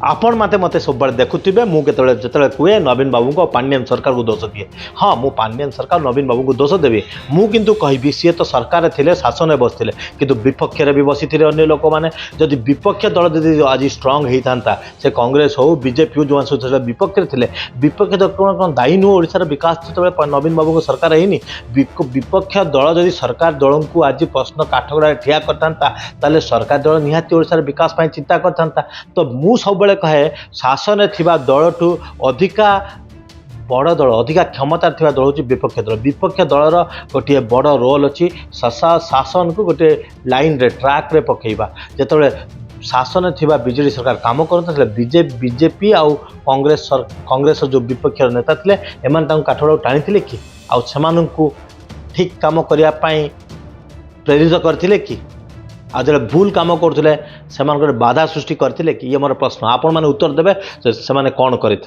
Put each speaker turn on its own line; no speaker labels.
आपण मते सब देखुवे मुझे जो कहे नवीन बाबू को पांडियन सरकार को दोष दिए। हाँ मु पांडियन सरकार नवीन बाबू को दोष देवी मु किंतु कहबी सी तो सरकार थे शासन में बसते किंतु विपक्ष भी बसी थे अन्य लोक मैंने जदि विपक्ष दल जदि आज स्ट्रंग होता से कांग्रेस हो बीजेपी हो जो सब विपक्ष थे विपक्ष दल कौन दायी नुह ओडार विकास जो नवीन बाबू को सरकार है विपक्ष दल जदि सरकार दल को आज प्रश्न काठगड़ा ठिया करता सरकार दल निहाती ओडार विकास चिंता करता। तो मु सब कहे शासन थिबा दल ठू अधिका बड़ दल अधिका क्षमता थिबा दल हूँ विपक्ष दलर गोटे बड़ रोल अच्छी शासन को गोटे लाइन रे ट्रैक रे पकेबा जेतबे शासन थिबा बीजेडी सरकार काम करता बीजेपी आउ कांग्रेस जो विपक्ष नेता थे एमान काठगड़ा टाणी कि आउ ठीक काम करने प्रेरित करते कि आज जो भूल काम करुले बाधा सृष्टि करते कि ये मोर प्रश्न आपण मैंने उत्तर देवे से कौन करते।